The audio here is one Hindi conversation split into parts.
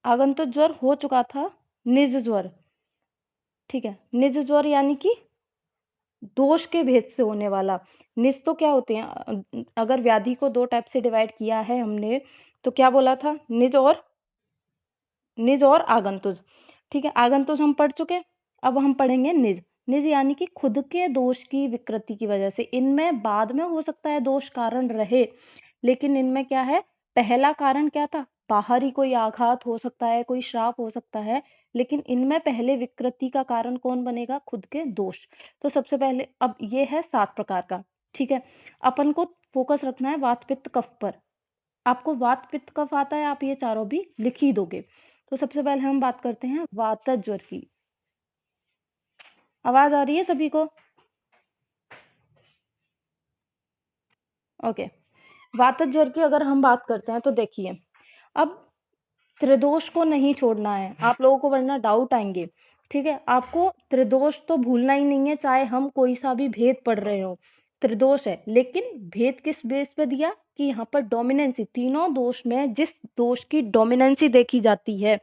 आगंतुक ज्वर हो चुका था निज ज्वर, ठीक है। निज ज्वर यानी कि दोष के भेद से होने वाला। निज तो क्या होते हैं, अगर व्याधि को 2 टाइप से डिवाइड किया है हमने, तो क्या बोला था? निज और आगंतुज, ठीक है। आगंतुज हम पढ़ चुके, अब हम पढ़ेंगे निज। निज यानी कि खुद के दोष की विकृति की वजह से। इनमें बाद में हो सकता है दोष कारण रहे, लेकिन इनमें क्या है, पहला कारण क्या था? बाहरी कोई आघात हो सकता है, कोई श्राप हो सकता है, लेकिन इनमें पहले विकृति का कारण कौन बनेगा? खुद के दोष। तो सबसे पहले अब ये है 7 प्रकार का, ठीक है। अपन को फोकस रखना है वात पित्त कफ पर। आपको वात पित्त कफ आता है, आप ये चारों भी लिख ही दोगे। तो सबसे पहले हम बात करते हैं वातज ज्वर की। आवाज आ रही है सभी को? ओके। वातज ज्वर की अगर हम बात करते हैं तो देखिए, अब त्रिदोष को नहीं छोड़ना है आप लोगों को, वरना डाउट आएंगे, ठीक है। आपको त्रिदोष तो भूलना ही नहीं है, चाहे हम कोई सा भी भेद पढ़ रहे हो, त्रिदोष है। लेकिन भेद किस बेस पे दिया? कि यहाँ पर डोमिनेंसी, तीनों दोष में जिस दोष की डोमिनेंसी देखी जाती है,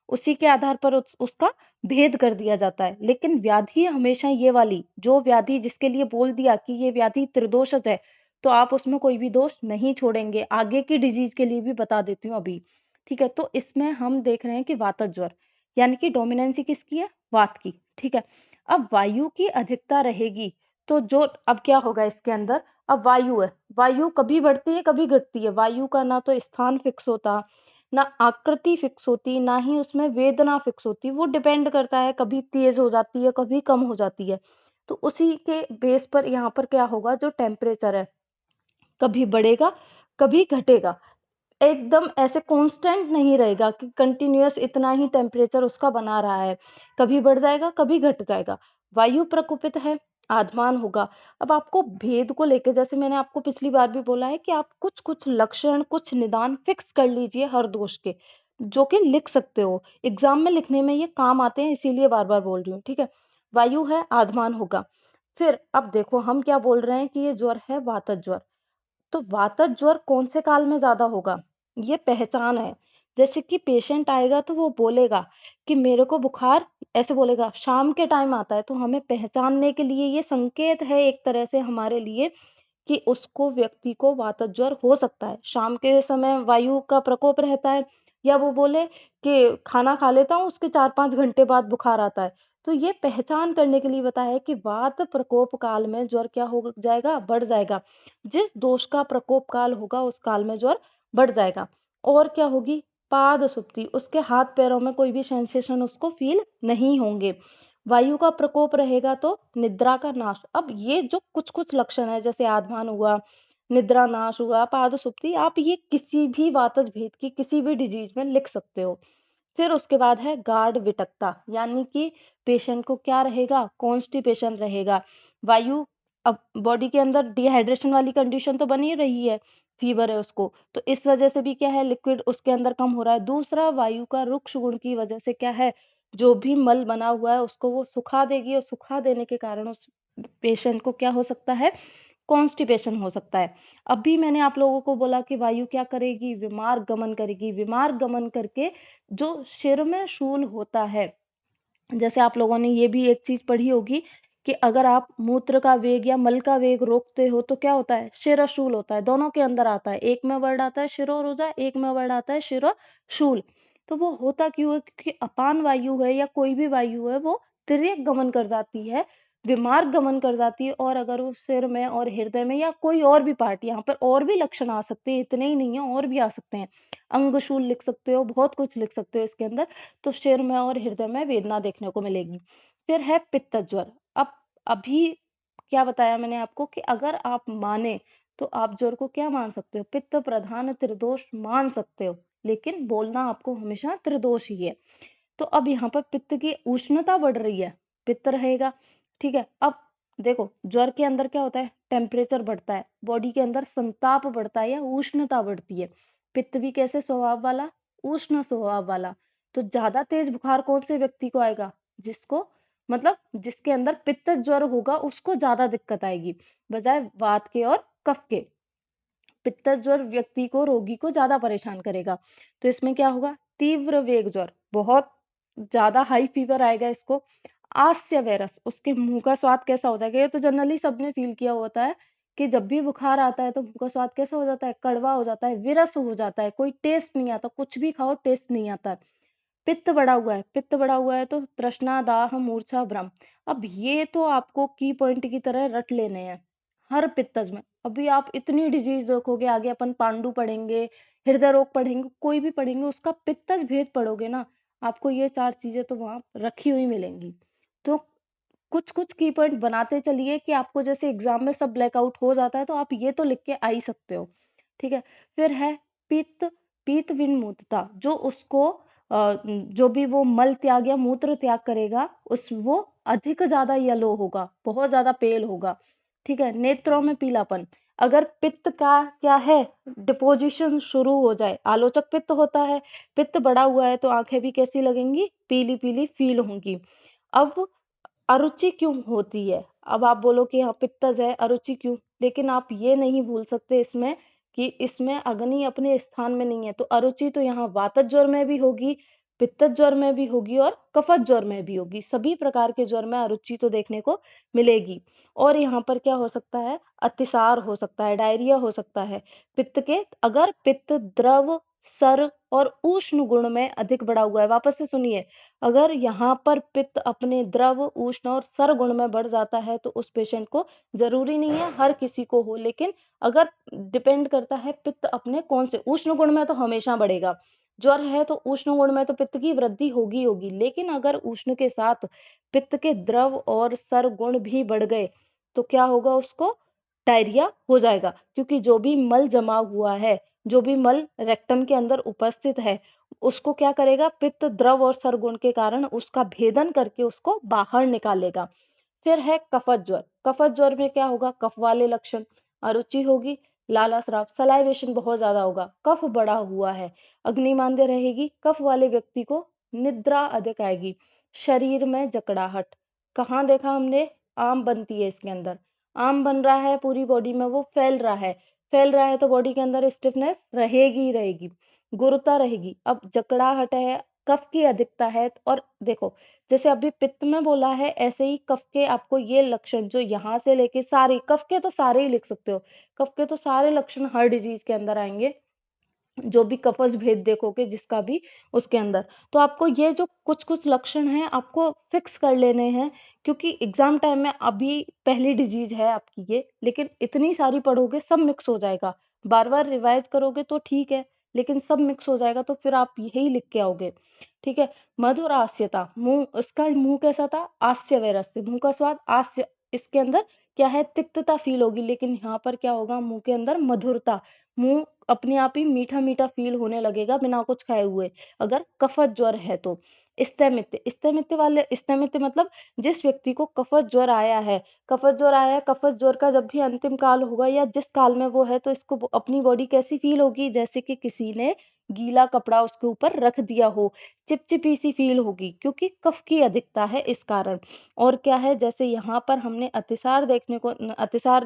उसी के आधार पर उसका भेद कर दिया जाता है। लेकिन व्याधि हमेशा ये वाली, जो व्याधि जिसके लिए बोल दिया कि ये व्याधि त्रिदोषज है, तो आप उसमें कोई भी दोष नहीं छोड़ेंगे। आगे की डिजीज के लिए भी बता देती हूँ अभी, ठीक है। तो इसमें हम देख रहे हैं कि वातज ज्वर यानी कि डोमिनेंसी किसकी है? वात की, ठीक है। अब वायु की अधिकता रहेगी, तो जो अब क्या होगा इसके अंदर, अब वायु है, वायु कभी बढ़ती है कभी घटती है। वायु का ना तो स्थान फिक्स होता, ना आकृति फिक्स होती, ना ही उसमें वेदना फिक्स होती। वो डिपेंड करता है, कभी तेज हो जाती है, कभी कम हो जाती है। तो उसी के बेस पर यहाँ पर क्या होगा, जो टेम्परेचर है कभी बढ़ेगा कभी घटेगा, एकदम ऐसे कांस्टेंट नहीं रहेगा कि कंटिन्यूअस इतना ही टेम्परेचर उसका बना रहा है। कभी बढ़ जाएगा कभी घट जाएगा। वायु प्रकोपित है, आद्यमान होगा। अब आपको भेद को लेकर, जैसे मैंने आपको पिछली बार भी बोला है कि आप कुछ कुछ लक्षण, कुछ निदान फिक्स कर लीजिए हर दोष के, जो कि लिख सकते हो एग्जाम में, लिखने में ये काम आते हैं, इसीलिए बार बार बोल रही हूँ, ठीक है। वायु है, आद्यमान होगा। फिर अब देखो हम क्या बोल रहे हैं कि ये ज्वर है वातज ज्वर। तो वातज ज्वर कौन से काल में ज्यादा होगा? ये पहचान है। जैसे कि पेशेंट आएगा तो वो बोलेगा कि मेरे को बुखार, ऐसे बोलेगा, शाम के टाइम आता है, तो हमें पहचानने के लिए ये संकेत है एक तरह से हमारे लिए कि उसको, व्यक्ति को वातज ज्वर हो सकता है। शाम के समय वायु का प्रकोप रहता है, या वो बोले कि खाना खा लेता हूँ उसके 4-5 घंटे बाद बुखार आता है। तो ये पहचान करने के लिए बताया है कि वात प्रकोप काल में ज्वर क्या हो जाएगा? बढ़ जाएगा। जिस दोष का प्रकोप काल होगा उस काल में ज्वर बढ़ जाएगा। और क्या होगी? पाद सुप्ति, उसके हाथ पैरों में कोई भी सेंसेशन उसको फील नहीं होंगे। वायु का प्रकोप रहेगा तो निद्रा का नाश। अब ये जो कुछ कुछ लक्षण है, जैसे आद्यमान हुआ, निद्रा नाश हुआ, पाद सुप्ति, आप ये किसी भी वातज भेद की किसी भी डिजीज में लिख सकते हो। फिर उसके बाद है गाढ़ विटकता, यानी कि पेशेंट को क्या रहेगा? कॉन्स्टिपेशन रहेगा। वायु, अब बॉडी के अंदर डिहाइड्रेशन वाली कंडीशन तो बनी रही है, फीवर है उसको, तो इस वजह से भी क्या है, लिक्विड उसके अंदर कम हो रहा है। दूसरा, वायु का रुक्ष गुण की वजह से क्या है, जो भी मल बना हुआ है उसको वो सुखा देगी, और सुखा देने के कारण उस पेशेंट को क्या हो सकता है? कॉन्स्टिपेशन हो सकता है। अभी मैंने आप लोगों को बोला कि वायु क्या करेगी? विमार गमन करेगी। विमार गमन करके जो शिर में शूल होता है, जैसे आप लोगों ने ये भी एक चीज पढ़ी होगी कि अगर आप मूत्र का वेग या मल का वेग रोकते हो तो क्या होता है? शिरशूल होता है। दोनों के अंदर आता है, एक में वर्ड आता है शिरोरुजा, एक में वर्ड आता है शिरोशूल। तो वो होता क्यों है? क्योंकि अपान वायु है या कोई भी वायु है, वो तिर्यक गमन कर जाती है, विमार्ग गमन कर जाती है। और अगर वो सिर में और हृदय में या कोई और भी पार्ट, यहाँ पर और भी लक्षण आ सकते हैं, इतने ही नहीं है, और भी आ सकते हैं। अंगशूल लिख सकते हो, बहुत कुछ लिख सकते हो इसके अंदर। तो सिर में और हृदय में वेदना देखने को मिलेगी। फिर है पित्त ज्वर। अब अभी क्या बताया मैंने आपको कि अगर आप माने तो आप ज्वर को क्या मान सकते हो? पित्त प्रधान त्रिदोष मान सकते हो, लेकिन बोलना आपको हमेशा त्रिदोष ही है। तो अब यहाँ पर पित्त की उष्णता बढ़ रही है, पित्त रहेगा, ठीक है। अब देखो ज्वर के अंदर क्या होता है? टेम्परेचर बढ़ता है, बॉडी के अंदर संताप बढ़ता है या उष्णता बढ़ती है। पित्त भी कैसे स्वभाव वाला? उष्ण स्वभाव वाला। तो ज्यादा तेज बुखार कौन से व्यक्ति को आएगा? जिसको, मतलब जिसके अंदर पित्त ज्वर होगा उसको ज्यादा दिक्कत आएगी, बजाय वात के और कफ के। पित्त ज्वर व्यक्ति को, रोगी को ज्यादा परेशान करेगा। तो इसमें क्या होगा? तीव्र वेग ज्वर, बहुत ज़्यादा हाई फीवर आएगा इसको। आस्य वायरस, उसके मुँह का स्वाद कैसा हो जाएगा? ये तो जनरली सबने फ़ील किया होता है कि जब भी बुखार आता है तो मुँह का स्वाद कैसा हो जाता है? कड़वा हो जाता है, विरस हो जाता है, कोई टेस्ट नहीं आता, कुछ भी खाओ टेस्ट नहीं आता है। पित्त बढ़ा हुआ है तो तृष्णा, दाह, मूर्छा, भ्रम। अब ये तो आपको की पॉइंट की तरह रट लेने हैं, हर पित्तज में। अभी आप इतनी डिज़ीज़ देखोगे, आगे अपन पांडु पढ़ेंगे, हृदय रोग पढ़ेंगे, कोई भी पढ़ेंगे, उसका पित्तज भेद पढ़ोगे ना, आपको ये 4 चीज़ें तो वहाँ रखी हुई मिलेंगी। तो कुछ-कुछ की पॉइंट बनाते चलिए कि आपको जैसे एग्ज़ाम में सब ब्लैकआउट हो जाता है, तो आप ये तो लिख के आ ही सकते हो, ठीक है? फिर है पित्त, पीत विनमूत्रता, जो उसको जो भी वो मल त्याग या मूत्र त्याग करेगा, वो अधिक ज़्यादा येलो होगा, बहुत ज़्यादा पेल होगा, ठीक है? नेत्रों में पीलापन, अगर पित्त का क्या है, डिपोज़िशन शुरू हो जाए, आलोचक पित्त होता है, पित्त बढ़ा हुआ है, तो आँखें भी कैसी लगेंगी? पीली-पीली फ़ील होंगी। अब अरुचि क्यों होती है? अब आप बोलो कि हाँ, पित्तज है, अरुचि क्यों? लेकिन आप ये नहीं भूल सकते इसमें कि इसमें अग्नि अपने स्थान में नहीं है, तो अरुचि तो यहाँ वातज ज्वर में भी होगी, पित्तज ज्वर में भी होगी और कफज ज्वर में भी होगी। सभी प्रकार के ज्वर में अरुचि तो देखने को मिलेगी। और यहाँ पर क्या हो सकता है? अतिसार हो सकता है, डायरिया हो सकता है। पित्त के अगर पित्त द्रव, सर और उष्ण गुण में अधिक बढ़ा हुआ है, वापस से सुनिए, अगर यहाँ पर पित्त अपने द्रव, उष्ण और सर गुण में बढ़ जाता है तो उस पेशेंट को, ज़रूरी नहीं है हर किसी को हो, लेकिन अगर डिपेंड करता है पित्त अपने कौन से उष्ण गुण में तो हमेशा बढ़ेगा। ज्वर है तो उष्ण गुण में तो पित्त की वृद्धि होगी ही होगी, लेकिन अगर उष्ण के साथ पित्त के द्रव और सर गुण भी बढ़ गए, तो क्या होगा उसको? डायरिया हो जाएगा, क्योंकि जो भी मल जमा हुआ है, जो भी मल रेक्टम के अंदर उपस्थित है, उसको क्या करेगा? पित्त द्रव और सरगुण के कारण उसका भेदन करके उसको बाहर निकालेगा। फिर है कफज ज्वर। कफज ज्वर में क्या होगा? कफ वाले लक्षण, अरुचि होगी, लाला स्राव, सलाइवेशन बहुत ज़्यादा होगा, कफ बढ़ा हुआ है, अग्निमांद्य रहेगी, कफ वाले व्यक्ति को निद्रा अधिक आएगी, शरीर में जकड़ाहट। कहाँ देखा हमने? आम बनती है इसके अंदर। आम बन रहा है पूरी बॉडी में, वो फैल रहा है तो बॉडी के अंदर स्टिफनेस रहेगी ही रहेगी, गुरुता रहेगी। अब जकड़ाहट है, कफ की अधिकता है और देखो, जैसे अभी पित्त में बोला है, ऐसे ही कफ के आपको ये लक्षण जो यहाँ से लेके सारे, कफ के तो सारे ही लिख सकते हो। कफ के तो सारे लक्षण हर डिज़ीज़ के अंदर आएँगे। जो भी कफ़ज भेद देखोगे जिसका भी उसके अंदर। तो आपको ये जो कुछ-कुछ लक्षण हैं आपको फ़िक्स कर लेने हैं, क्योंकि एग्ज़ाम टाइम में अभी पहली डिज़ीज़ है आपकी ये, लेकिन इतनी सारी पढ़ोगे सब मिक्स हो जाएगा। बार-बार रिवाइज़ करोगे तो ठीक है, लेकिन सब मिक्स हो जाएगा तो फिर आप यही लिख के आओगे, ठीक है? मधुर आस्यता, इसका मुँह कैसा था? आस्य वैरस से, मुँह का स्वाद आस्य, इसके अंदर क्या है? तिक्तता फ़ील होगी, लेकिन यहाँ पर क्या होगा? मुँह के अंदर मधुरता, मुँह अपने आप ही मीठा-मीठा फ़ील होने लगेगा बिना कुछ खाए हुए, अगर कफ़ज ज्वर है तो। स्थैमित्य मतलब जिस व्यक्ति को कफ़ज ज्वर आया है, कफ़ज ज्वर का जब भी अंतिम काल होगा या जिस काल में वो है, तो इसको अपनी बॉडी कैसी फ़ील होगी? जैसे कि किसी ने गीला कपड़ा उसके ऊपर रख दिया हो, चिपचिपी सी फ़ील होगी, क्योंकि कफ़ की अधिकता है इस कारण। और क्या है, जैसे यहाँ पर हमने अतिसार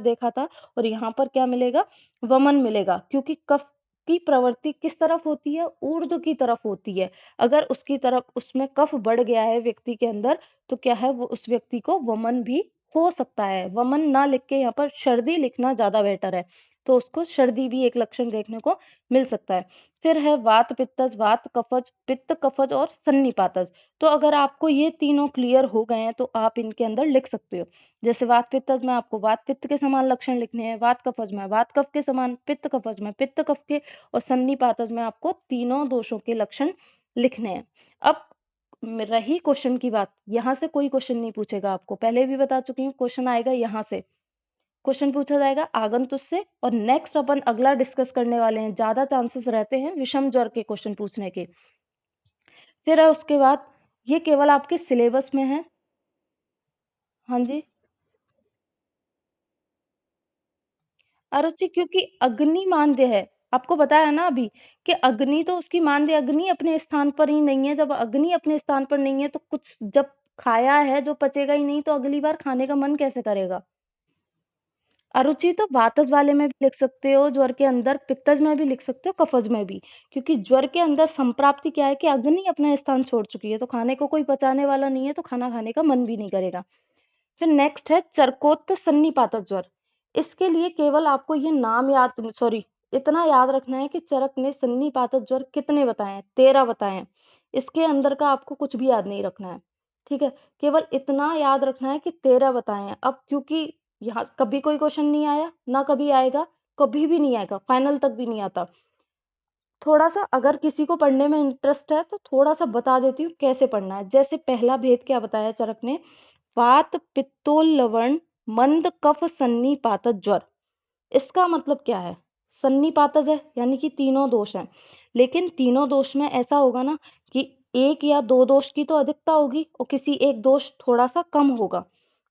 देखा था, और यहाँ पर क्या मिलेगा? वमन मिलेगा, क्योंकि कफ की प्रवृत्ति किस तरफ होती है? ऊर्ध्व की तरफ होती है। अगर उसकी तरफ उसमें कफ बढ़ गया है व्यक्ति के अंदर, तो क्या है, वो उस व्यक्ति को वमन भी हो सकता है। वमन ना लिख के यहाँ पर सर्दी लिखना ज़्यादा बेटर है। तो उसको सर्दी भी एक लक्षण देखने को मिल सकता है। फिर है वात पित्तज, वात कफज, पित्त कफज और सन्निपातज। तो अगर आपको ये तीनों क्लियर हो गए हैं तो आप इनके अंदर लिख सकते हो। जैसे वात पित्तज में आपको वात पित्त के समान लक्षण लिखने हैं, वात कफज में वात कफ के समान, पित्त कफज में पित्त कफ के, और सन्निपातज में आपको तीनों दोषों के लक्षण लिखने हैं। अब रही क्वेश्चन की बात, यहाँ से कोई क्वेश्चन नहीं पूछेगा आपको, पहले भी बता चुकी हूँ, क्वेश्चन आएगा यहाँ से। क्वेश्चन पूछा जाएगा आगंतुक से, और नेक्स्ट अपन अगला डिस्कस करने वाले हैं, ज़्यादा चांसेस रहते हैं विषम ज्वर के क्वेश्चन पूछने के। फिर है उसके बाद, ये केवल आपके सिलेबस में है। हाँ जी। अरुचि क्योंकि अग्नि मांद्य है। आपको बताया ना अभी कि अग्नि तो उसकी मांद्य अग्नि अपने स्थान पर ही नहीं है। जब अग्नि अपने स्थान पर नहीं है तो कुछ जब खाया है जो पचेगा ही नहीं, तो अगली बार खाने का मन कैसे करेगा? अरुचि तो वातज वाले में भी लिख सकते हो, ज्वर के अंदर पित्तज में भी लिख सकते हो, कफज में भी। क्योंकि ज्वर के अंदर संप्राप्ति क्या है कि अग्नि अपना स्थान छोड़ चुकी है, तो खाने को कोई पचाने वाला नहीं है, तो खाना खाने का मन भी नहीं करेगा। फिर नेक्स्ट है चरकोत्त सन्निपातक ज्वर। इसके लिए केवल आपको ये नाम याद सॉरी इतना याद रखना है कि चरक ने सन्निपातक ज्वर कितने बताए हैं, 13 बताए हैं। इसके अंदर का आपको कुछ भी याद नहीं रखना है, ठीक है? केवल इतना याद रखना है कि 13 बताए हैं। अब क्योंकि यहाँ कभी कोई क्वेश्चन नहीं आया, ना कभी आएगा, कभी भी नहीं आएगा, फाइनल तक भी नहीं आता। थोड़ा-सा अगर किसी को पढ़ने में इंटरेस्ट है, तो थोड़ा-सा बता देती हूँ कैसे पढ़ना है। जैसे पहला भेद क्या बताया चरक ने, वात पित्तोल लवण मंद कफ सन्निपातज ज्वर। इसका मतलब क्या है? सन्निपातज है यानी कि तीनों दोष हैं, लेकिन तीनों दोष में ऐसा होगा ना कि 1 या 2 दोष की तो अधिकता होगी और किसी एक दोष थोड़ा-सा कम होगा।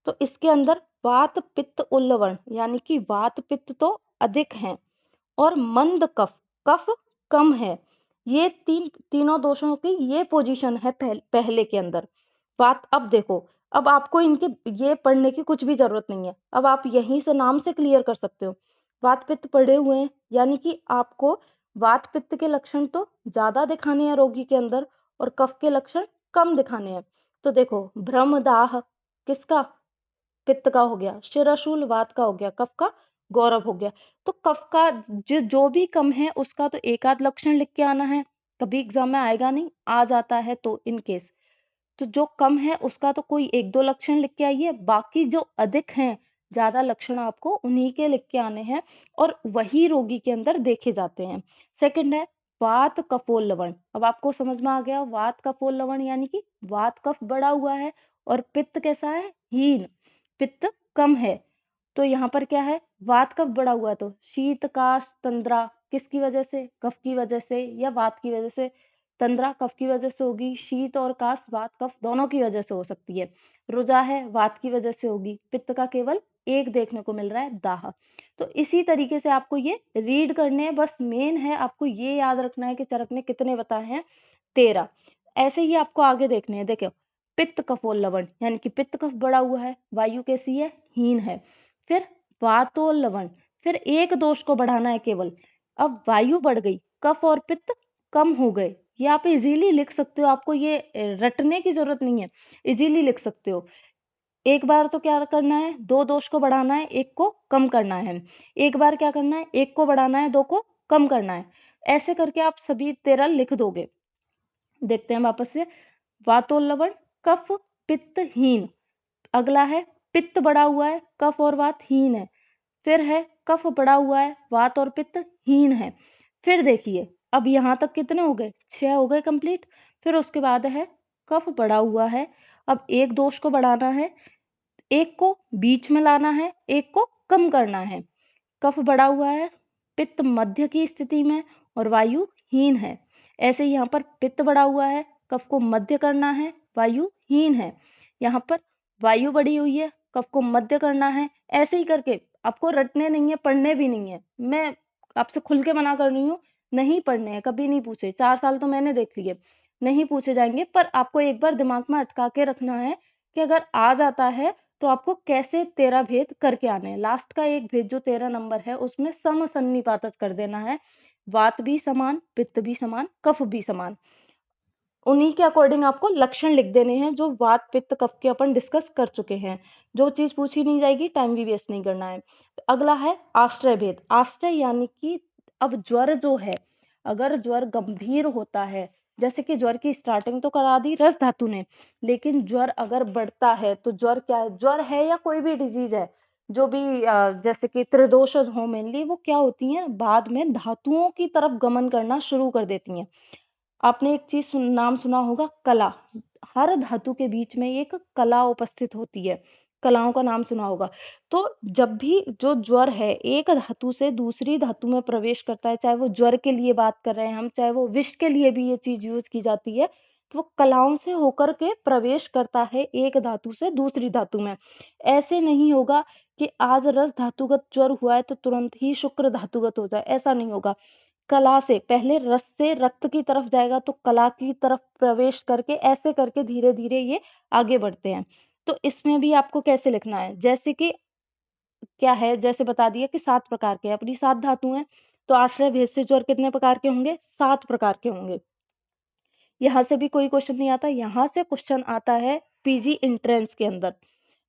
तो इसके अंदर वात पित्त उल्लवण यानी कि वात पित्त तो अधिक हैं और मंद कफ, कफ कम है। ये तीनों दोषों की ये पोजीशन है पहले के अंदर। बात अब देखो, अब आपको इनके ये पढ़ने की कुछ भी ज़रूरत नहीं है। अब आप यहीं से नाम से क्लियर कर सकते हो। वात-पित्त पढ़े हुए हैं, यानी कि आपको वात-पित्त के लक्षण तो ज़्यादा दिखाने हैं रोगी के अंदर और कफ के लक्षण कम दिखाने हैं। तो देखो, भ्रम दाह किसका? पित्त का हो गया, शिरशूल वात का हो गया, कफ का गौरव हो गया। तो कफ का जो भी कम है उसका तो एक आध लक्षण लिख के आना है, कभी एग्जाम में आएगा नहीं, आ जाता है तो इन केस। तो जो कम है उसका तो कोई 1-2 लक्षण लिख के आइए, बाकी जो अधिक हैं, ज़्यादा लक्षण आपको उन्हीं के लिख के आने हैं और वही रोगी के अंदर देखे जाते हैं। सेकंड है वात कफोल लवण। अब आपको समझ में आ गया वात कफोल लवण यानी कि वात कफ बढ़ा हुआ है और पित्त कैसा है? हीन, पित्त कम है। तो यहाँ पर क्या है? वात कफ बढ़ा हुआ है तो शीत, काश, तंद्रा किसकी वजह से? कफ की वजह से या वात की वजह से? तंद्रा कफ की वजह से होगी, शीत और काश वात कफ दोनों की वजह से हो सकती है। रुजा है वात की वजह से होगी, पित्त का केवल एक देखने को मिल रहा है दाह। तो इसी तरीके से आपको ये रीड करने हैं, बस मेन है आपको ये याद रखना है कि चरक ने कितने बताए हैं? 13। ऐसे ही आपको आगे देखने हैं, देखो पित्त कफोल लवण यानी कि पित्त कफ बढ़ा हुआ है, वायु कैसी है? हीन है। फिर वातोल लवण, फिर एक दोष को बढ़ाना है केवल। अब वायु बढ़ गई, कफ और पित्त कम हो गए। ये आप इजीली लिख सकते हो, आपको ये रटने की जरूरत नहीं है, इजीली लिख सकते हो। एक बार तो क्या करना है? 2 दोष को बढ़ाना है, 1 को कम करना है। एक बार क्या करना है? 1 को बढ़ाना है, 2 को कम करना है। ऐसे करके आप सभी 13 लिख दोगे। देखते हैं वापस से, वातोल्लवण कफ पित्त हीन। अगला है पित्त बढ़ा हुआ है, कफ और वात हीन है। फिर है कफ बढ़ा हुआ है, वात और पित्त हीन है। फिर देखिए अब यहाँ तक कितने हो गए? 6 हो गए कंप्लीट। फिर उसके बाद है कफ बढ़ा हुआ है, अब एक दोष को बढ़ाना है, एक को बीच में लाना है, एक को कम करना है। कफ बढ़ा हुआ है, पित्त मध्य की स्थिति में और वायु हीन है। ऐसे यहाँ पर पित्त बढ़ा हुआ है, कफ को मध्य करना है, वायु हीन है। यहाँ पर वायु बढ़ी हुई है, कफ को मध्य करना है। ऐसे ही करके आपको रटने नहीं है, पढ़ने भी नहीं है। मैं आपसे खुल के मना कर रही हूँ, नहीं पढ़ने हैं, कभी नहीं पूछे। 4 साल तो मैंने देख लिए, नहीं पूछे जाएंगे। पर आपको एक बार दिमाग में अटका के रखना है कि अगर आ जाता है तो आपको कैसे 13 भेद करके आने हैं। लास्ट का एक भेद जो 13 नंबर है उसमें समसन्निपातज कर देना है। वात भी समान, पित्त भी समान, कफ भी समान। उन्हीं के अकॉर्डिंग आपको लक्षण लिख देने हैं जो वात, पित्त, कफ के अपन डिस्कस कर चुके हैं। जो चीज़ पूछी नहीं जाएगी, टाइम भी वेस्ट नहीं करना है। तो अगला है आश्रय भेद। आश्रय यानी कि अब ज्वर जो है, अगर ज्वर गंभीर होता है, जैसे कि ज्वर की स्टार्टिंग तो करा दी रस धातु ने, लेकिन ज्वर अगर बढ़ता है तो ज्वर क्या है? ज्वर है या कोई भी डिजीज है, जो भी जैसे कि त्रिदोष हो मेनली, वो क्या होती हैं? बाद में धातुओं की तरफ गमन करना शुरू कर देती हैं। आपने एक चीज नाम सुना होगा, कला। हर धातु के बीच में एक कला उपस्थित होती है, कलाओं का नाम सुना होगा। तो जब भी जो ज्वर है एक धातु से दूसरी धातु में प्रवेश करता है, चाहे वो ज्वर के लिए बात कर रहे हैं हम, चाहे वो विष के लिए भी ये चीज यूज की जाती है, तो वो कलाओं से होकर के प्रवेश करता है एक धातु से दूसरी धातु में। ऐसे नहीं होगा कि आज रस धातुगत ज्वर हुआ है तो तुरंत ही शुक्र धातुगत हो जाए, ऐसा नहीं होगा। कला से पहले रस से रक्त की तरफ जाएगा तो कला की तरफ प्रवेश करके ऐसे करके धीरे धीरे ये आगे बढ़ते हैं। तो इसमें भी आपको कैसे लिखना है? जैसे कि क्या है, जैसे बता दिया कि 7 प्रकार के हैं, अपनी 7 धातु हैं, तो आश्रय, भेद से ज्वर कितने प्रकार के होंगे? 7 प्रकार के होंगे। यहाँ से भी कोई क्वेश्चन नहीं आता, यहाँ से क्वेश्चन आता है पीजी एंट्रेंस के अंदर।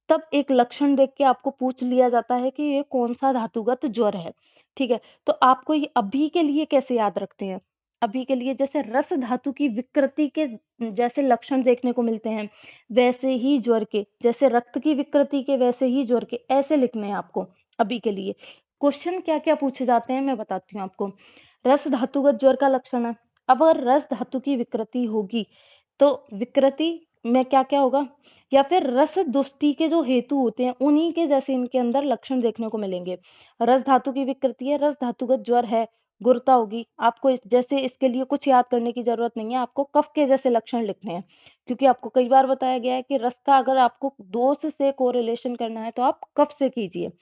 तब एक लक्षण देख के आपको पूछ लिया जाता है कि ये कौन-सा धातुगत ज्वर है, ठीक है? तो आपको ये अभी के लिए कैसे याद रखते हैं? अभी के लिए जैसे रस धातु की विकृति के जैसे लक्षण देखने को मिलते हैं, वैसे ही ज्वर के, जैसे रक्त की विकृति के वैसे ही ज्वर के, ऐसे लिखने हैं आपको अभी के लिए। क्वेश्चन क्या-क्या पूछे जाते हैं मैं बताती हूँ आपको। रस धातुगत ज्वर का लक्षण है। अब अगर रस धातु की विकृति होगी, तो विकृति में क्या-क्या होगा? या फिर रस दुष्टि के जो हेतु होते हैं, उन्हीं के जैसे इनके अंदर लक्षण देखने को मिलेंगे। रस धातु की विकृति है, रस धातुगत ज्वर है, गुरुता होगी। आपको जैसे इसके लिए कुछ याद करने की जरूरत नहीं है, आपको कफ के जैसे लक्षण लिखने हैं, क्योंकि आपको कई बार बताया गया है कि रस का अगर आपको दोष से कोरिलेशन करना है तो आप कफ से कीजिए।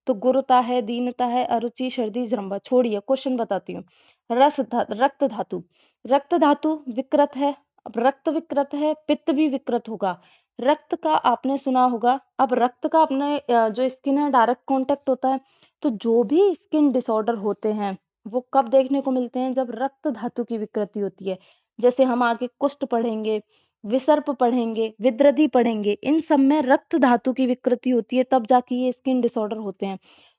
तो गुरुता है, दीनता है, अरुचि, सर्दी, जृंभा। छोड़िए, क्वेश्चन बताती हूँ। रक्त धातु, रक्त धातु विकृत है। अब रक्त विकृत है, पित्त भी विकृत होगा। रक्त का आपने सुना होगा, अब रक्त का अपने जो स्किन है डायरेक्ट कांटेक्ट होता है, तो जो भी स्किन डिसऑर्डर होते हैं वो कब देखने को मिलते हैं? जब रक्त धातु की विकृति होती है। जैसे हम आगे कुष्ठ पढ़ेंगे, विसर्प पढ़ेंगे, विद्रधि पढ़ेंगे, इन सब में रक्त धातु की विकृति होती है, तब जाके ये स्किन डिसऑर्डर होते हैं।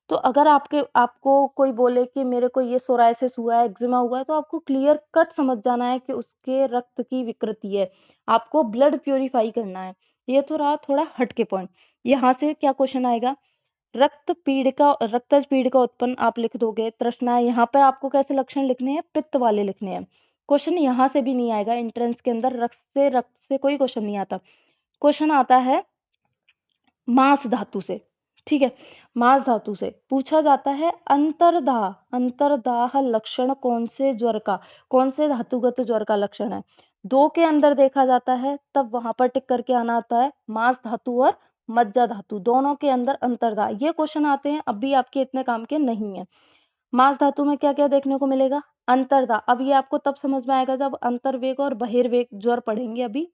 तो अगर आपको कोई बोले कि मेरे को ये सोरायसिस हुआ है, एक्जिमा हुआ है, तो आपको क्लियर कट समझ जाना है कि उसके रक्त की विकृति है। आपको ब्लड प्यूरिफाई करना है। ये तो रहा थोड़ा हट के पॉइंट। यहाँ से क्या क्वेश्चन आएगा? रक्तज पीड़ का उत्पन्न आप लिख दोगे, तृष्णा है, यहाँ पे आपको कैसे लक्षण लिखने हैं? पित्त वाले लिखने हैं। क्वेश्चन यहाँ से भी नहीं आएगा एंट्रेंस के अंदर, रक्त से कोई क्वेश्चन नहीं आता। क्वेश्चन आता है मांस धातु से, ठीक है? मांस धातु से पूछा जाता है अंतर्दाह, अंतर्दाह लक्षण कौन से ज्वर का, कौन से धातुगत ज्वर का लक्षण है? 2 के अंदर देखा जाता है, तब वहां पर टिक करके आना आता है मांस धातु और मज्जा धातु, दोनों के अंदर अंतर्दाह। ये क्वेश्चन आते हैं, अब भी आपके इतने काम के नहीं है। मांस धातु में क्या-क्या देखने को मिलेगा? अंतर्दाह। अब ये आपको तब समझ में आएगा जब अंतर्वेग और बहिर्वेग ज्वर पढ़ेंगे अभी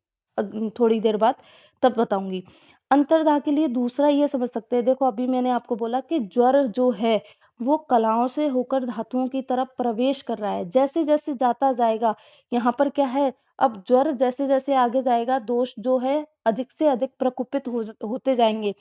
थोड़ी देर बाद, तब बताऊँगी। अंतर्दाह के लिए दूसरा ये समझ सकते हैं, देखो अभी मैंने आपको बोला कि ज्वर जो है, वो कलाओं से होकर धातुओं की तरफ प्रवेश कर रहा है। जैसे-जैसे जाता जाएगा, यहाँ पर क्या है, अब ज्वर जैसे-जैसे आगे जाएगा, दोष जो है अधिक से अधिक प्रकोपित होते जाएँगे।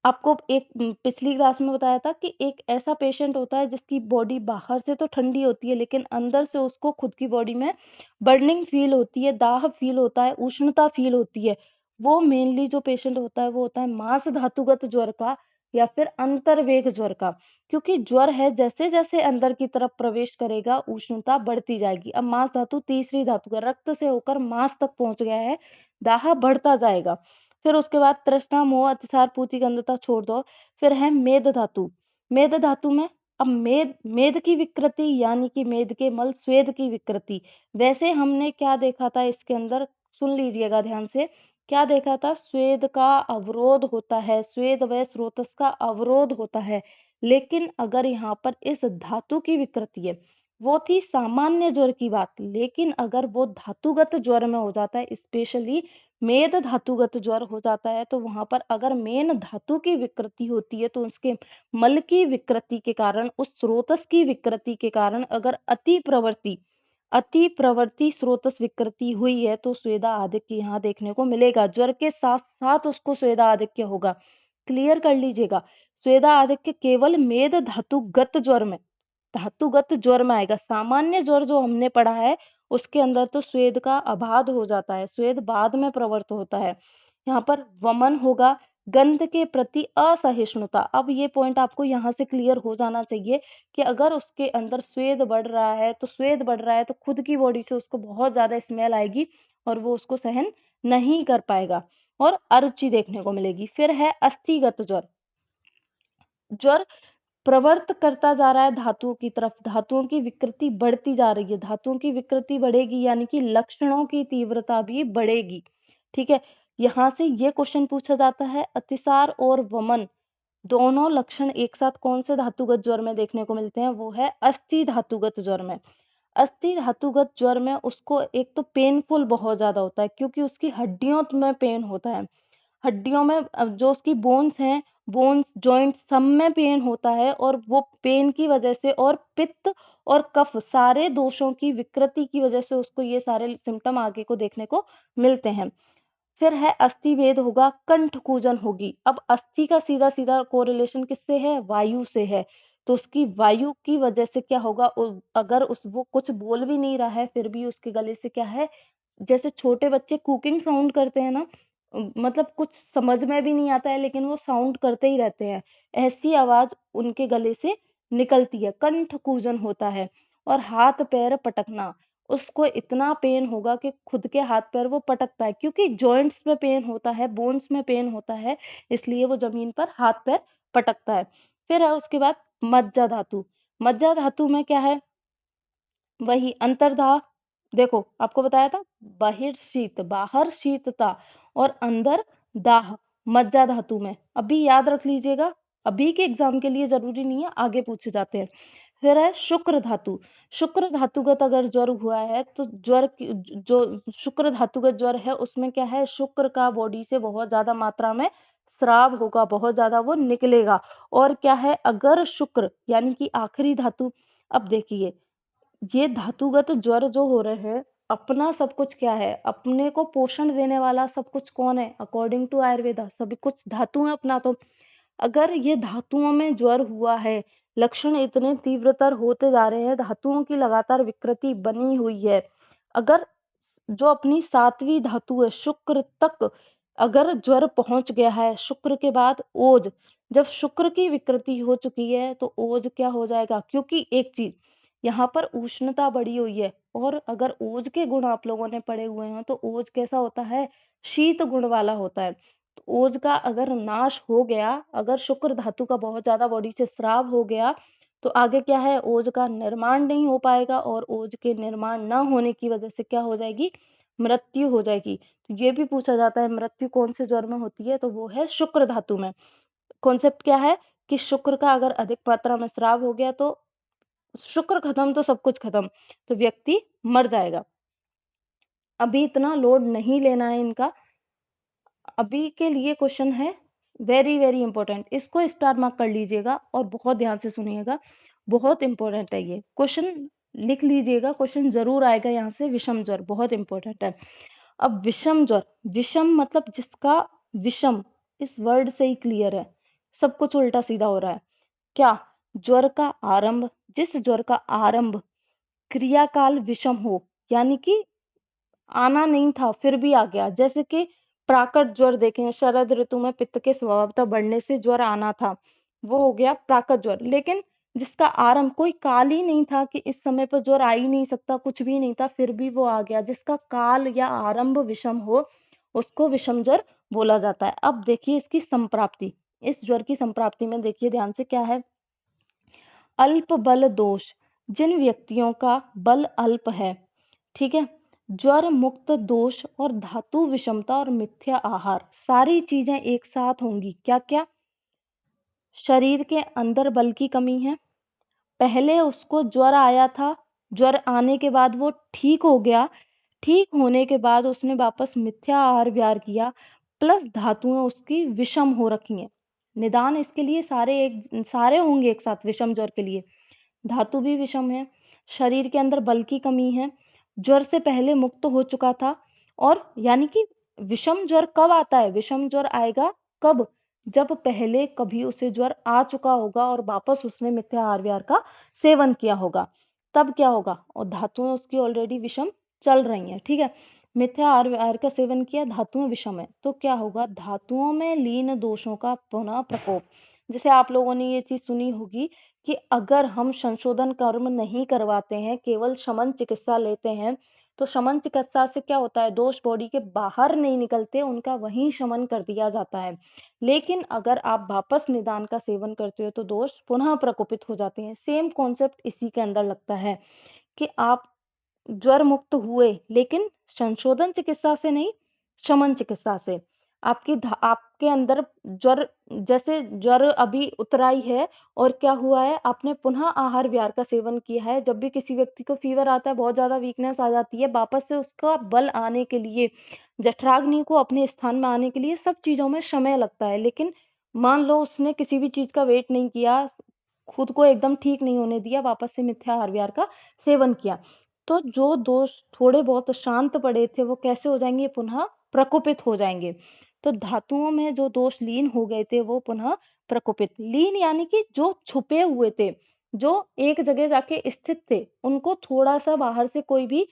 आपको एक पिछली क्लास में बताया था कि एक ऐसा पेशेंट होता है जिसकी बॉडी बाहर से तो ठंडी होती है, लेकिन अंदर से उसको खुद की बॉडी में बर्निंग फील होती है, दाह फील होता है, उष्णता फील होती है। वो मेनली जो पेशेंट होता है वो होता है मांस धातुगत ज्वर का या फिर अंतर्वेग ज्वर का। क्योंकि ज्वर है, जैसे जैसे अंदर की तरफ प्रवेश करेगा उष्णता बढ़ती जाएगी। अब मांस धातु तीसरी धातु है, रक्त से होकर मांस तक पहुंच गया है, दाह बढ़ता जाएगा। फिर उसके बाद तृष्णा, मोह, अतिसार, पूतिगंधता छोड़ दो। फिर है मेद धातु। मेद धातु में अब मेद मेद की विकृति यानी कि मेद के मल स्वेद की विकृति। वैसे हमने क्या देखा था इसके अंदर, सुन लीजिएगा ध्यान से। क्या देखा था? स्वेद का अवरोध होता है, स्वेद व स्रोतस का अवरोध होता है। लेकिन अगर यहाँ पर इस धातु की विकृति है, वो थी सामान्य ज्वर की बात, लेकिन अगर वो धातुगत ज्वर में हो जाता है, स्पेशली मेद धातुगत ज्वर हो जाता है, तो वहां पर अगर मेन धातु की विकृति होती है, तो उसके मल की विकृति के कारण, उस स्रोतस की विकृति के कारण अगर अति प्रवृत्ति स्रोतस विकृति हुई है, तो स्वेदा आधिक्य यहाँ देखने को मिलेगा। ज्वर के साथ साथ उसको स्वेदा आधिक्य होगा। क्लियर कर लीजिएगा। स्वेदा आधिक्य केवल मेद धातुगत ज्वर में आएगा। सामान्य ज्वर जो हमने पढ़ा है उसके अंदर तो स्वेद का अभाव हो जाता है, स्वेद बाद में प्रवृत्त होता है। यहाँ पर वमन होगा, गंध के प्रति असहिष्णुता। अब ये पॉइंट आपको यहाँ से क्लियर हो जाना चाहिए कि अगर उसके अंदर स्वेद बढ़ रहा है, तो स्वेद बढ़ रहा है तो खुद की बॉडी से उसको बहुत ज्यादा स्मेल आएगी और वो उसको सहन नहीं कर पाएगा और अरुचि देखने को मिलेगी। फिर है अस्थिगत ज्वर। ज्वर प्रवृत्त करता जा रहा है धातुओं की तरफ, धातुओं की विकृति बढ़ती जा रही है, धातुओं की विकृति बढ़ेगी यानी कि लक्षणों की तीव्रता भी बढ़ेगी। ठीक है, यहाँ से ये क्वेश्चन पूछा जाता है, अतिसार और वमन दोनों लक्षण एक साथ कौन से धातुगत ज्वर में देखने को मिलते हैं? वो है अस्थि धातुगत ज्वर में। अस्थि धातुगत ज्वर में उसको एक तो पेनफुल बहुत ज्यादा होता है, क्योंकि उसकी हड्डियों में पेन होता है। हड्डियों में जो उसकी बोन्स हैं बोन्स, जॉइंट्स सब में पेन होता है और वो पेन की वजह से और पित्त और कफ सारे दोषों की विकृति की वजह से उसको ये सारे सिम्पटम आगे को देखने को मिलते हैं। फिर है अस्थि वेद होगा, कंठ कूजन होगी। अब अस्थि का सीधा-सीधा कोरिलेशन किससे है? वायु से है। तो उसकी वायु की वजह से क्या होगा अगर उस वो कुछ बोल भी नहीं रहा है फिर भी उसके गले से क्या है, जैसे छोटे बच्चे कुकिंग साउंड करते हैं ना, मतलब कुछ समझ में भी नहीं आता है लेकिन वो साउंड करते ही रहते हैं। ऐसी आवाज़ उनके गले से निकलती है, कंठ कूजन होता है। और हाथ-पैर पटकना, उसको इतना पेन होगा कि खुद के हाथ-पैर वो पटकता है क्योंकि जॉइंट्स में पेन होता है, बोन्स में पेन होता है, इसलिए वो ज़मीन पर हाथ-पैर पटकता है। फिर है उसके बाद मज्जा धातु। मज्जा धातु में क्या है? वही अंतर्दाह। देखो आपको बताया था बहिर्शीत, बाहर शीतता और अंदर दाह, मज्जा धातु में। अभी याद रख लीजिएगा, अभी के एग्जाम के लिए जरूरी नहीं है, आगे पूछे जाते हैं। फिर है शुक्र धातु। शुक्र धातुगत अगर ज्वर हुआ है तो ज्वर जो शुक्र धातुगत ज्वर है उसमें क्या है, शुक्र का बॉडी से बहुत ज्यादा मात्रा में स्राव होगा, बहुत ज्यादा वो निकलेगा। और क्या है, अगर शुक्र यानी कि आखिरी धातु, अब देखिए ये धातुगत ज्वर जो हो रहे हैं, अपना सब कुछ क्या है, अपने को पोषण देने वाला सब कुछ कौन है? अकॉर्डिंग टू आयुर्वेदा सभी कुछ धातु है अपना। तो अगर ये धातुओं में ज्वर हुआ है, लक्षण इतने तीव्रतर होते जा रहे हैं, धातुओं की लगातार विकृति बनी हुई है, अगर जो अपनी सातवीं धातु है शुक्र तक अगर ज्वर पहुंच गया है, शुक्र के बाद ओज, जब शुक्र की विकृति हो चुकी है तो ओज क्या हो जाएगा? क्योंकि एक चीज यहाँ पर उष्णता बढ़ी हुई है और अगर ओज के गुण आप लोगों ने पढ़े हुए हैं तो ओज कैसा होता है? शीत गुण वाला होता है। तो ओज का अगर नाश हो गया, अगर शुक्र धातु का बहुत ज्यादा बॉडी से स्राव हो गया तो आगे क्या है, ओज का निर्माण नहीं हो पाएगा और ओज के निर्माण न होने की वजह से क्या हो जाएगी? मृत्यु हो जाएगी। तो ये भी पूछा जाता है मृत्यु कौन से ज्वर में होती है, तो वो है शुक्र धातु में। कॉन्सेप्ट क्या है कि शुक्र का अगर अधिक मात्रा में स्राव हो गया तो शुक्र खत्म तो सब कुछ खत्म, तो व्यक्ति मर जाएगा। अभी इतना लोड नहीं लेना है इनका। अभी के लिए क्वेश्चन है वेरी वेरी इंपॉर्टेंट, इसको स्टार मार्क कर लीजिएगा और बहुत ध्यान से सुनिएगा, बहुत इंपॉर्टेंट है ये क्वेश्चन। लिख लीजिएगा, क्वेश्चन जरूर आएगा यहाँ से। विषम ज्वर बहुत इंपॉर्टेंट है। अब विषम ज्वर, विषम मतलब जिसका विषम, इस वर्ड से ही क्लियर है सब कुछ उल्टा सीधा हो रहा है। क्या? ज्वर का आरंभ, जिस ज्वर का आरंभ क्रियाकाल विषम हो, यानी कि आना नहीं था फिर भी आ गया, जैसे कि प्राकट ज्वर देखें, शरद ऋतु में पित्त के स्वभावतः बढ़ने से ज्वर आना था, वो हो गया प्राकट ज्वर। लेकिन जिसका आरंभ कोई काल ही नहीं था कि इस समय पर ज्वर आ ही नहीं सकता, कुछ भी नहीं था फिर भी वो आ गया, जिसका काल या आरंभ विषम हो उसको विषम ज्वर बोला जाता है। अब देखिए इसकी संप्राप्ति, इस ज्वर की संप्राप्ति में देखिए ध्यान से क्या है, अल्प बल दोष, जिन व्यक्तियों का बल अल्प है, ठीक है, ज्वर मुक्त दोष और धातु विषमता और मिथ्या आहार, सारी चीजें एक साथ होंगी। क्या क्या? शरीर के अंदर बल की कमी है, पहले उसको ज्वर आया था, ज्वर आने के बाद वो ठीक हो गया, ठीक होने के बाद उसने वापस मिथ्या आहार विहार किया, प्लस धातुएं उसकी विषम हो रखी हैं। निदान इसके लिए सारे होंगे एक साथ विषम ज्वर के लिए। धातु भी विषम है, शरीर के अंदर बल की कमी है, ज्वर से पहले मुक्त हो चुका था। और यानी कि विषम ज्वर कब आता है? विषम ज्वर आएगा कब? जब पहले कभी उसे ज्वर आ चुका होगा और वापस उसने मिथ्या आहार विहार का सेवन किया होगा, तब क्या होगा? और धातुएं उसकी ऑलरेडी विषम चल रही हैं, ठीक है, मिथ्या आहार विहार का सेवन किया, धातुएं विषम है, तो क्या होगा? धातुओं में लीन दोषों का पुनः प्रकोप। जैसे आप लोगों ने ये चीज सुनी होगी कि अगर हम संशोधन कर्म नहीं करवाते हैं, केवल शमन चिकित्सा लेते हैं, तो शमन चिकित्सा से क्या होता है? दोष बॉडी के बाहर नहीं निकलते, उनका वहीं शमन कर दिया जाता है। लेकिन अगर आप वापस निदान का सेवन करते हो तो दोष पुनः प्रकोपित हो जाते हैं। सेम कॉन्सेप्ट इसी के अंदर लगता है कि आप ज्वर मुक्त हुए लेकिन संशोधन चिकित्सा से नहीं, शमन चिकित्सा से। आपके अंदर ज्वर, जैसे ज्वर अभी उतराई है और क्या हुआ है, आपने पुनः आहार विहार का सेवन किया है। जब भी किसी व्यक्ति को फीवर आता है, बहुत ज्यादा वीकनेस आ जाती है, वापस से उसका बल आने के लिए, जठराग्नि को अपने स्थान में आने के लिए सब चीजों में समय लगता है। लेकिन मान लो उसने किसी भी चीज़ का वेट नहीं किया, खुद को एकदम ठीक नहीं होने दिया, वापस से मिथ्या आहार-विहार का सेवन किया। तो जो दोष थोड़े बहुत शांत पड़े थे, वो कैसे हो जाएँगे? पुनः प्रकोपित हो जाएँगे। तो धातुओं में जो दोष लीन हो गए थे, वो पुनः प्रकोपित, लीन यानी कि जो छुपे हुए थे, जो एक जगह जाके स्थित थे, उनको थोड़ा-सा बाहर से कोई भी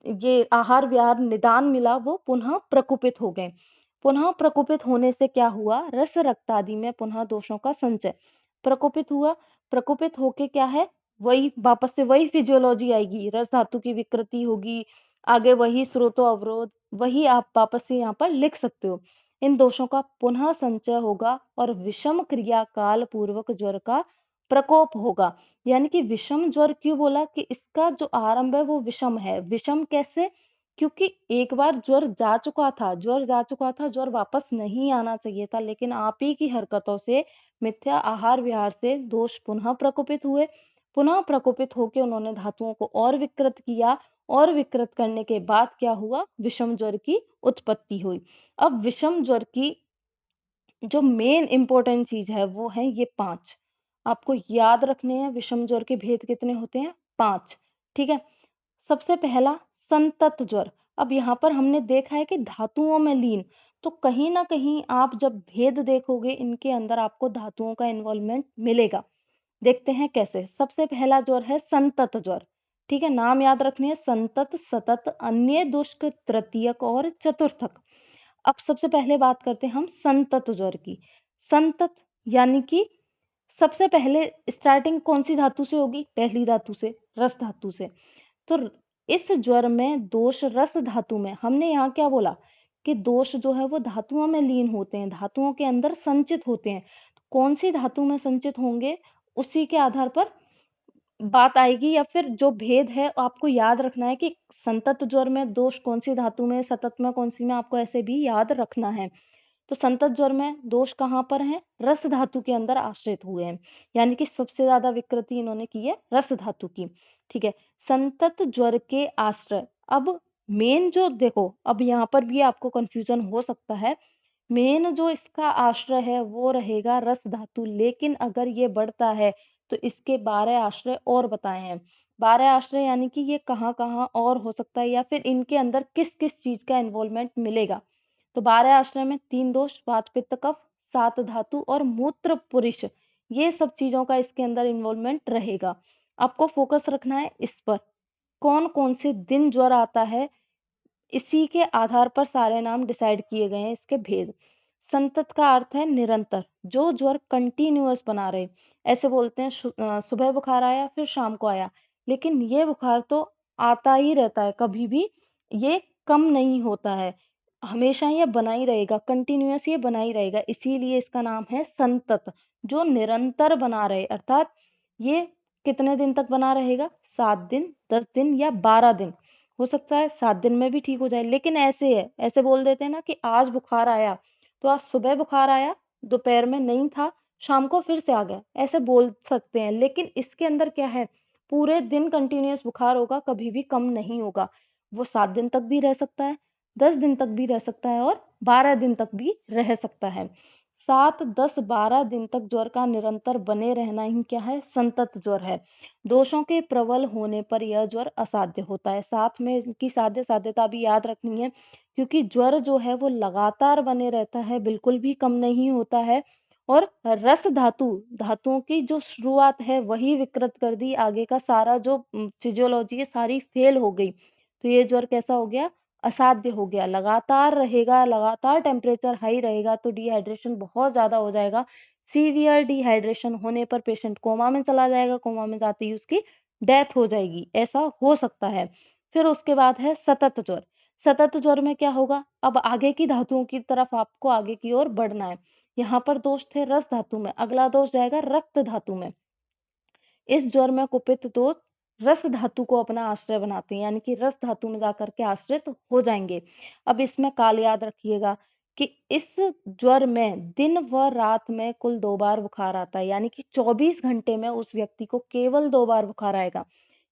ये आहार-विहार निदान मिला, वो पुनः प्रकोपित हो गए। पुनः प्रकोपित होने से क्या हुआ? रस, रक्त आदि में पुनः दोषों का संचय। प्रकोपित हुआ, प्रकोपित होके क्या है? वही वापस से वही फिजियोलॉजी आएगी, रस धातु की विकृति होगी, आगे वही स्रोतो-अवरोध, वही आप वापस से यहाँ पर लिख सकते हो। इन दोषों का पुनः संचय होगा और विषम क्रिया काल पूर्वक ज्वर का प्रकोप होगा। यानी कि विषम ज्वर क्यों बोला? कि इसका जो आरंभ है वो विषम है। विषम कैसे? क्योंकि एक बार ज्वर जा चुका था, ज्वर वापस नहीं आना चाहिए था, लेकिन आप ही की हरकतों से, मिथ्या आहार-विहार से दोष पुनः प्रकोपित हुए। पुनः प्रकोपित होके उन्होंने धातुओं को और विकृत किया और विकृत करने के बाद क्या हुआ? विषम ज्वर की उत्पत्ति हुई। अब विषम ज्वर की जो मेन इम्पोर्टेंट चीज़ है वो है ये 5। आपको याद रखने हैं विषम ज्वर के भेद कितने होते हैं? 5, ठीक है? सबसे पहला संतत ज्वर। अब यहाँ पर हमने देखा है कि धातुओं में लीन, तो कहीं न कहीं आप जब भेद देखोगे इनके अंदर आपको धातुओं का इन्वॉल्वमेंट मिलेगा। देखते हैं कैसे? सबसे पहला ज्वर है संतत ज्वर, ठीक है? नाम याद रखने हैं संतत, सतत, अन्य दुष्क, तृतीयक और चतुर्थक। अब सबसे पहले बात करते हैं हम संतत ज्वर की। संतत यानी कि सबसे पहले स्टार्टिंग कौन-सी धातु से होगी? पहली धातु से, रस धातु से। तो इस ज्वर में दोष रस धातु में, हमने यहाँ क्या बोला कि दोष जो है वो धातुओं में लीन होते हैं, धातुओं के अंदर संचित होते हैं। कौन सी धातु में संचित होंगे उसी के आधार पर बात आएगी, या फिर जो भेद है आपको याद रखना है कि संतत ज्वर में दोष कौन सी धातु में, सतत में कौन सी में, आपको ऐसे भी याद रखना है। तो संतत ज्वर में दोष कहाँ पर हैं? रस धातु के अंदर आश्रित हुए हैं, यानी कि सबसे ज्यादा विकृति इन्होंने की है रस धातु की, ठीक है? संतत ज्वर के आश्रय, अब मेन जो देखो, अब यहाँ पर भी आपको कंफ्यूजन हो सकता है। मेन जो इसका आश्रय है वो रहेगा रस धातु, लेकिन अगर ये बढ़ता है तो इसके 12 आश्रय और बताए हैं। 12 आश्रय यानी कि ये कहाँ-कहाँ और हो सकता है, या फिर इनके अंदर किस-किस चीज़ का इन्वॉल्वमेंट मिलेगा। तो 12 आश्रय में 3 दोष, वात, पित्त, कफ, 7 धातु और मूत्र, पुरुष, ये सब चीज़ों का इसके अंदर इन्वॉल्वमेंट रहेगा। आपको फोकस रखना है इस पर। कौन-कौन से दिन ज्वर आता है, इसी के आधार पर सारे नाम डिसाइड किए गए हैं इसके भेद। संतत का अर्थ है निरंतर, जो ज्वर कंटिन्यूअस बना रहे। ऐसे बोलते हैं सुबह बुखार आया फिर शाम को आया, लेकिन ये बुखार तो आता ही रहता है, कभी भी ये कम नहीं होता है। हमेशा ये बना ही रहेगा, कंटिन्यूअस ये बना ही रहेगा, इसीलिए इसका नाम है संतत, जो निरंतर बना रहे। अर्थात ये कितने दिन तक बना रहेगा? 7 दिन, 10 दिन या 12 दिन। हो सकता है 7 दिन में भी ठीक हो जाए, लेकिन ऐसे है, ऐसे बोल देते हैं ना कि आज बुखार आया, तो आज सुबह बुखार आया, दोपहर में नहीं था, शाम को फिर से आ गया, ऐसे बोल सकते हैं। लेकिन इसके अंदर क्या है? पूरे दिन कंटिन्यूअस बुखार होगा, कभी भी कम नहीं होगा। वो 7 दिन तक भी रह सकता है, 10 दिन तक भी रह सकता है और 12 दिन तक भी रह सकता है। 7, 10, 12 दिन तक ज्वर का निरंतर बने रहना ही क्या है? संतत ज्वर है। दोषों के प्रबल होने पर यह ज्वर असाध्य होता है। साथ में इनकी साध्य-साध्यता भी याद रखनी है, क्योंकि ज्वर जो है वो लगातार बने रहता है, बिल्कुल भी कम नहीं होता है। और रस धातु, धातुओं की जो शुरुआत है वही विकृत कर दी, आगे का सारा जो फिजियोलॉजी है सारी फेल हो गई। तो ये ज्वर कैसा हो गया? असाध्य हो गया। लगातार रहेगा, लगातार टेम्परेचर हाई रहेगा तो डिहाइड्रेशन बहुत ज़्यादा हो जाएगा। सीवियर डिहाइड्रेशन होने पर पेशेंट कोमा में चला जाएगा, कोमा में जाते ही उसकी डेथ हो जाएगी, ऐसा हो सकता है। फिर उसके बाद है सतत ज्वर। सतत ज्वर में क्या होगा? अब आगे की धातुओं की तरफ आपको आगे की ओर बढ़ना है। यहाँ पर दोष थे रस धातु में, अगला दोष जाएगा रक्त धातु में। इस ज्वर में कुपित दोष रस धातु को अपना आश्रय बनाते हैं, यानी कि रस धातु में जाकर के आश्रित हो जाएंगे। अब इसमें काल याद रखिएगा कि इस ज्वर में दिन व रात में कुल 2 बार बुखार आता है, यानी कि 24 घंटे में उस व्यक्ति को केवल 2 बार बुखार आएगा।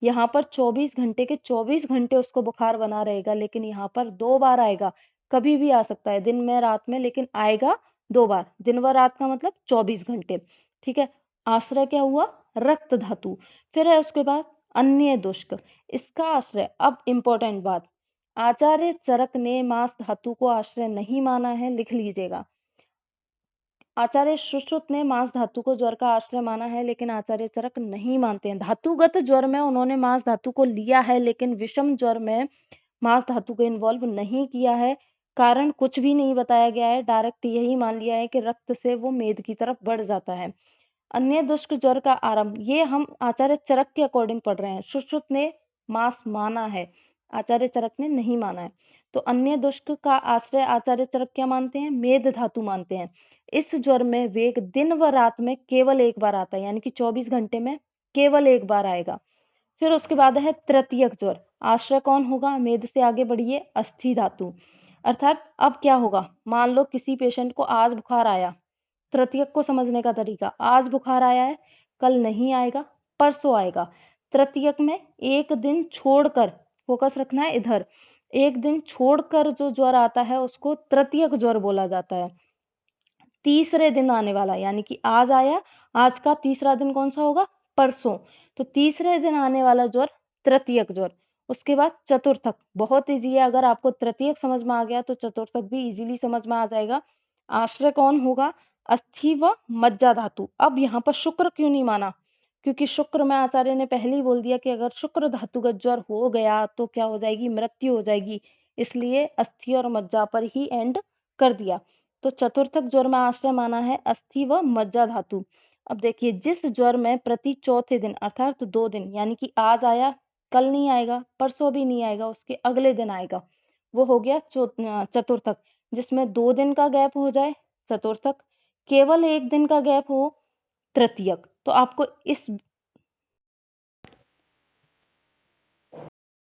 यहाँ पर 24 घंटे के 24 घंटे उसको बुखार बना रहेगा, लेकिन यहाँ पर 2 बार आएगा। कभी भी आ सकता है, दिन में, रात में, लेकिन आएगा 2 बार, दिन व रात का मतलब 24 घंटे, ठीक है? आश्रय क्या हुआ? रक्त धातु। फिर है उसके बाद अन्य दुष्क, इसका आश्रय, अब इम्पोर्टेंट बात, आचार्य चरक ने मास धातु को आश्रय नहीं माना है, लिख लीजिएगा। आचार्य सुश्रुत ने मांस धातु को ज्वर का आश्रय माना है, लेकिन आचार्य चरक नहीं मानते हैं। धातुगत ज्वर में उन्होंने मांस धातु को लिया है, लेकिन विषम ज्वर में मांस धातु को इन्वॉल्व नहीं किया है। कारण कुछ भी नहीं बताया गया है, डायरेक्ट यही मान लिया है कि रक्त से वो मेद की तरफ बढ़ जाता है। अन्य दुष्ट ज्वर का आरंभ, ये हम आचार्य चरक के अकॉर्डिंग पढ़ रहे हैं। सुश्रुत ने मांस माना है, आचार्य चरक ने नहीं माना है। तो अन्य दुष्ट का आश्रय आचार्य चरक क्या मानते हैं? मेद धातु मानते हैं। इस ज्वर में वेग दिन व रात में केवल एक बार आता है, यानी कि 24 घंटे में केवल एक बार आएगा। फिर उसके बाद है तृतीयक ज्वर। आश्रय कौन होगा? मेद से आगे बढ़िए, अस्थि धातु। अर्थात अब क्या होगा? मान लो किसी पेशेंट को आज बुखार आया, तृतीयक को समझने का तरीका, आज बुखार आया है, कल नहीं आएगा, परसों आएगा। तृतीयक में एक दिन छोड़कर, फोकस रखना है इधर, एक दिन छोड़कर जो ज्वर आता है उसको तृतीयक ज्वर बोला जाता है। तीसरे दिन आने वाला, यानी कि आज आया, आज का तीसरा दिन कौन सा होगा? परसों। तो तीसरे दिन आने वाला ज्वर तृतीयक ज्वर। उसके बाद चतुर्थक, बहुत ईजी है, अगर आपको तृतीयक समझ में आ गया तो चतुर्थक भी इजीली समझ में आ जाएगा। आश्रय कौन होगा? अस्थि व मज्जा धातु। अब यहाँ पर शुक्र क्यों नहीं माना? क्योंकि शुक्र में आचार्य ने पहले ही बोल दिया कि अगर शुक्र धातुगत ज्वर हो गया तो क्या हो जाएगी? मृत्यु हो जाएगी। इसलिए अस्थि और मज्जा पर ही एंड कर दिया। तो चतुर्थक ज्वर में आश्रय माना है अस्थि व मज्जा धातु। अब देखिए, जिस ज्वर में प्रति चौथे दिन अर्थात 2 दिन, यानी कि आज आया, कल नहीं आएगा, परसों भी नहीं आएगा, उसके अगले दिन आएगा, वो हो गया चतुर्थक। जिसमें 2 दिन का गैप हो जाए, चतुर्थक। केवल 1 दिन का गैप हो, तृतीयक। तो आपको इस